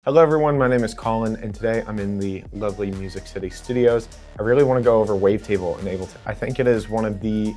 Hello everyone, my name is Colin, and today I'm in the lovely Music City studios. I really want to go over Wavetable and Ableton. I think it is one of the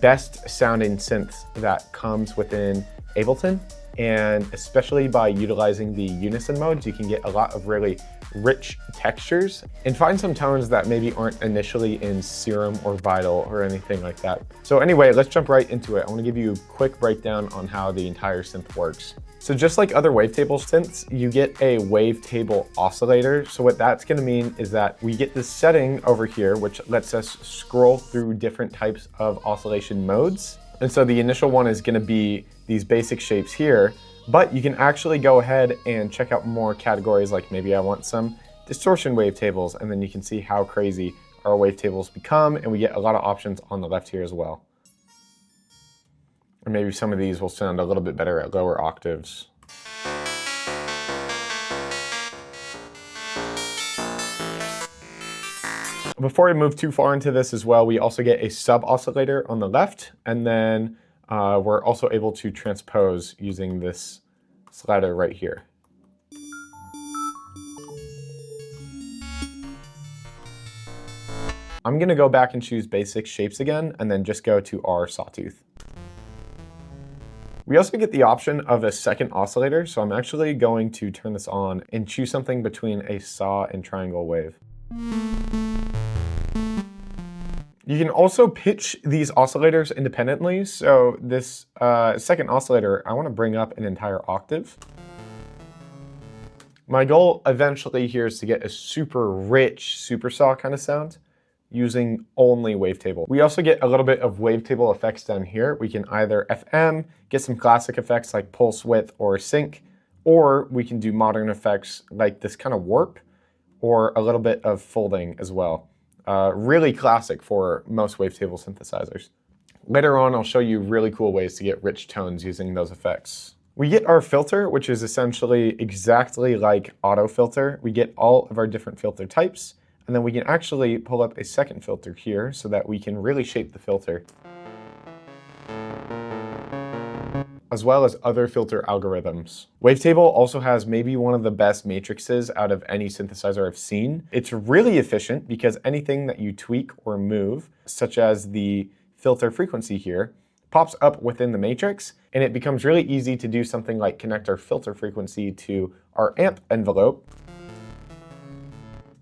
best sounding synths that comes within Ableton, and especially by utilizing the unison modes, you can get a lot of really rich textures and find some tones that maybe aren't initially in Serum or Vital or anything like that. So anyway, let's jump right into it. I want to give you a quick breakdown on how the entire synth works. So just like other wavetable synths, you get a wavetable oscillator. So what that's going to mean is that we get this setting over here, which lets us scroll through different types of oscillation modes. And so the initial one is going to be these basic shapes here, but you can actually go ahead and check out more categories, like maybe I want some distortion wavetables, and then you can see how crazy our wavetables become, and we get a lot of options on the left here as well. Or maybe some of these will sound a little bit better at lower octaves. Before I move too far into this as well, we also get a sub-oscillator on the left, and then we're also able to transpose using this slider right here. I'm going to go back and choose basic shapes again, and then just go to our sawtooth. We also get the option of a second oscillator, so I'm actually going to turn this on and choose something between a saw and triangle wave. You can also pitch these oscillators independently, so this second oscillator, I want to bring up an entire octave. My goal eventually here is to get a super rich supersaw kind of sound using only Wavetable. We also get a little bit of Wavetable effects down here. We can either FM, get some classic effects like pulse width or sync, or we can do modern effects like this kind of warp, or a little bit of folding as well. Really classic for most Wavetable synthesizers. Later on, I'll show you really cool ways to get rich tones using those effects. We get our filter, which is essentially exactly like auto filter. We get all of our different filter types, and then we can actually pull up a second filter here so that we can really shape the filter, as well as other filter algorithms. Wavetable also has maybe one of the best matrices out of any synthesizer I've seen. It's really efficient because anything that you tweak or move, such as the filter frequency here, pops up within the matrix, and it becomes really easy to do something like connect our filter frequency to our amp envelope,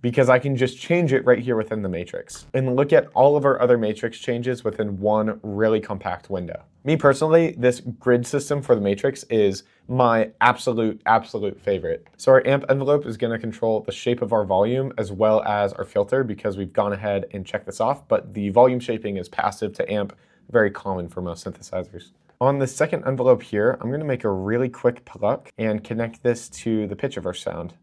because I can just change it right here within the matrix and look at all of our other matrix changes within one really compact window. Me personally, this grid system for the matrix is my absolute favorite. So our amp envelope is going to control the shape of our volume as well as our filter, because we've gone ahead and checked this off, but the volume shaping is passive to amp, very common for most synthesizers. On the second envelope here, I'm going to make a really quick pluck and connect this to the pitch of our sound.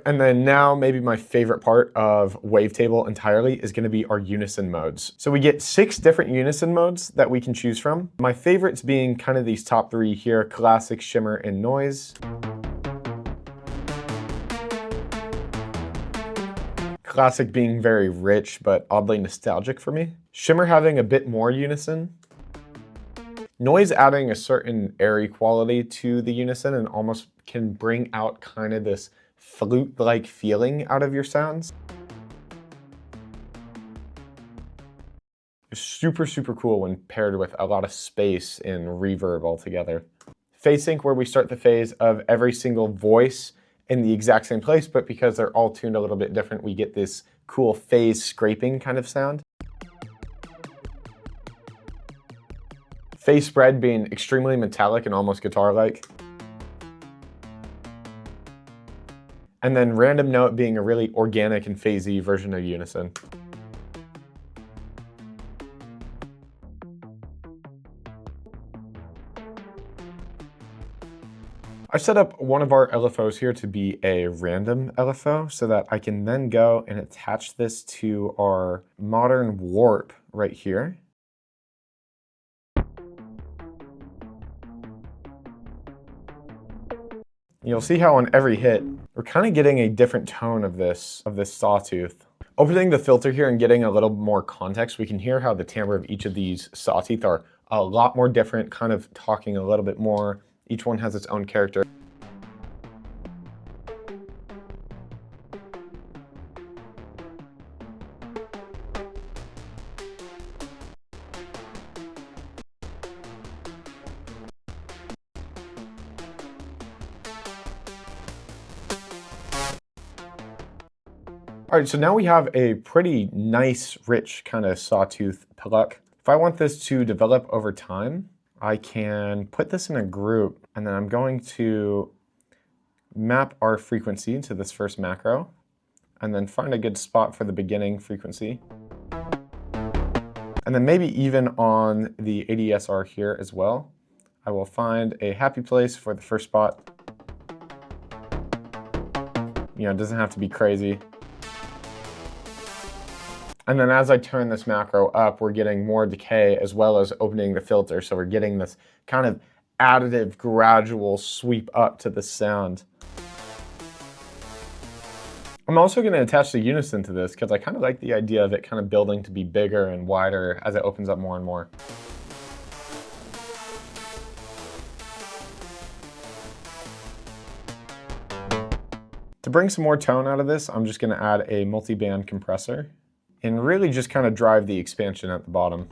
And then now maybe my favorite part of Wavetable entirely is going to be our unison modes. So we get 6 different unison modes that we can choose from. My favorites being kind of these top 3 here: classic, shimmer, and noise. Classic being very rich but oddly nostalgic for me. Shimmer having a bit more unison. Noise adding a certain airy quality to the unison and almost can bring out kind of this flute-like feeling out of your sounds. It's super cool when paired with a lot of space and reverb altogether. Phase sync, where we start the phase of every single voice in the exact same place, but because they're all tuned a little bit different, we get this cool phase scraping kind of sound. Phase spread being extremely metallic and almost guitar-like. And then random note being a really organic and phasey version of unison. I set up one of our LFOs here to be a random LFO so that I can then go and attach this to our modern warp right here. You'll see how on every hit, we're kind of getting a different tone of this sawtooth. Opening the filter here and getting a little more context, we can hear how the timbre of each of these sawteeth are a lot more different, kind of talking a little bit more. Each one has its own character. All right, so now we have a pretty nice, rich kind of sawtooth pluck. If I want this to develop over time, I can put this in a group, and then I'm going to map our frequency to this first macro, and then find a good spot for the beginning frequency. And then maybe even on the ADSR here as well, I will find a happy place for the first spot. You know, it doesn't have to be crazy. And then as I turn this macro up, we're getting more decay as well as opening the filter. So we're getting this kind of additive, gradual sweep up to the sound. I'm also going to attach the unison to this because I kind of like the idea of it kind of building to be bigger and wider as it opens up more and more. To bring some more tone out of this, I'm just going to add a multi-band compressor and really just kind of drive the expansion at the bottom.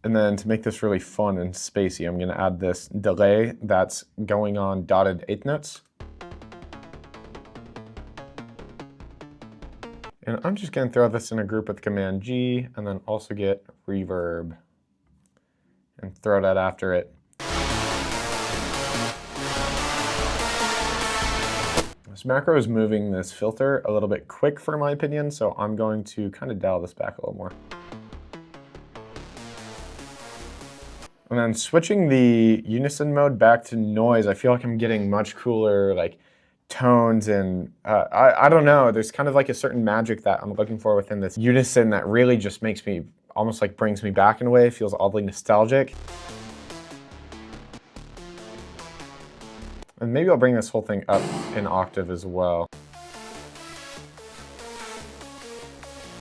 And then to make this really fun and spacey, I'm going to add this delay that's going on dotted eighth notes. And I'm just going to throw this in a group with Command G and then also get reverb and throw that after it. This macro is moving this filter a little bit quick for my opinion, so I'm going to kind of dial this back a little more. And then switching the unison mode back to noise, I feel like I'm getting much cooler like tones and I don't know, there's kind of like a certain magic that I'm looking for within this unison that really just makes me, almost like brings me back in a way, feels oddly nostalgic. And maybe I'll bring this whole thing up an octave as well.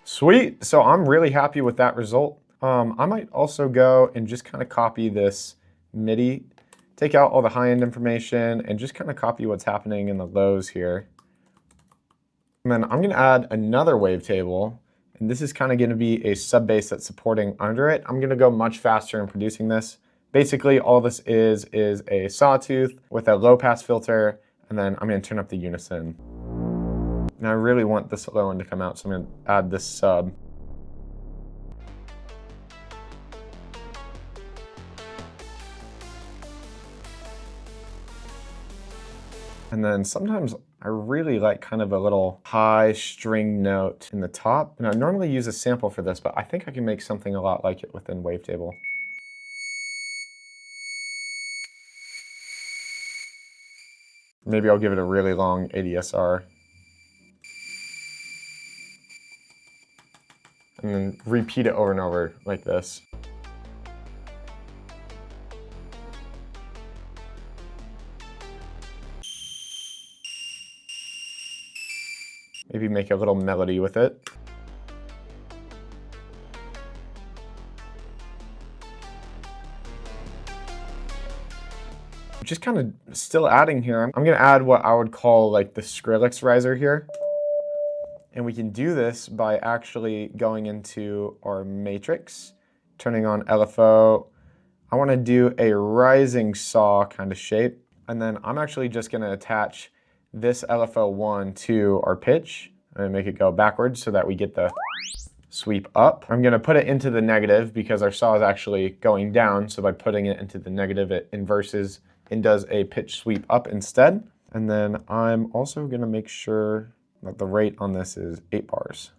Sweet, so I'm really happy with that result. I might also go and just kind of copy this MIDI, take out all the high-end information, and just kind of copy what's happening in the lows here. And then I'm going to add another wavetable, and this is kind of going to be a sub-bass that's supporting under it. I'm going to go much faster in producing this. Basically, all this is a sawtooth with a low-pass filter, and then I'm going to turn up the unison. And I really want this low end to come out, so I'm going to add this sub. And then sometimes I really like kind of a little high string note in the top. And I normally use a sample for this, but I think I can make something a lot like it within Wavetable. Maybe I'll give it a really long ADSR. And then repeat it over and over like this. Maybe make a little melody with it. Just kind of still adding here. I'm going to add what I would call like the Skrillex riser here. And we can do this by actually going into our matrix, turning on LFO. I want to do a rising saw kind of shape. And then I'm actually just going to attach this LFO1 to our pitch and make it go backwards so that we get the sweep up. I'm going to put it into the negative because our saw is actually going down. So by putting it into the negative, it inverses and does a pitch sweep up instead. And then I'm also going to make sure that the rate on this is 8 bars.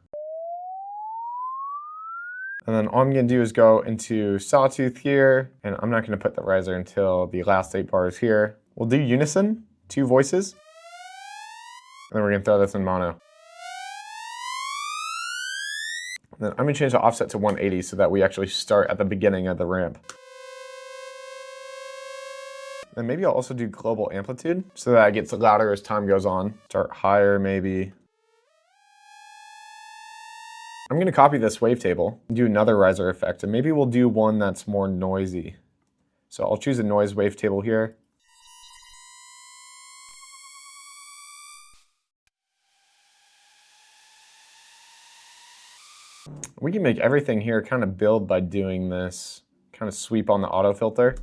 And then all I'm going to do is go into sawtooth here, and I'm not going to put the riser until the last 8 bars here. We'll do unison, 2 voices, and then we're going to throw this in mono. And then I'm going to change the offset to 180 so that we actually start at the beginning of the ramp. And maybe I'll also do global amplitude so that it gets louder as time goes on. Start higher maybe. I'm going to copy this wavetable and do another riser effect, and maybe we'll do one that's more noisy. So I'll choose a noise wavetable here. We can make everything here kind of build by doing this kind of sweep on the auto filter.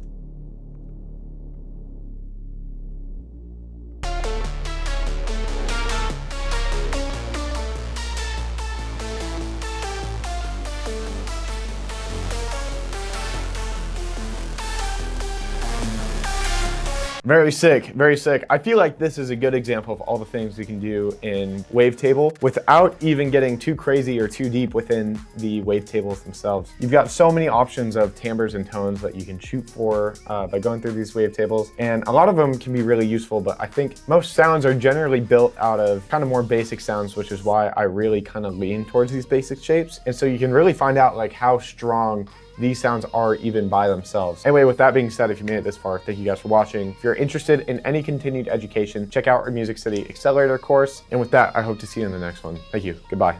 Very sick, very sick. I feel like this is a good example of all the things we can do in Wavetable without even getting too crazy or too deep within the wavetables themselves. You've got so many options of timbres and tones that you can shoot for by going through these wavetables, and a lot of them can be really useful, but I think most sounds are generally built out of kind of more basic sounds, which is why I really kind of lean towards these basic shapes. And so you can really find out like how strong these sounds are even by themselves. Anyway, with that being said, if you made it this far, thank you guys for watching. If you're interested in any continued education, check out our Music City Accelerator course. And with that, I hope to see you in the next one. Thank you. Goodbye.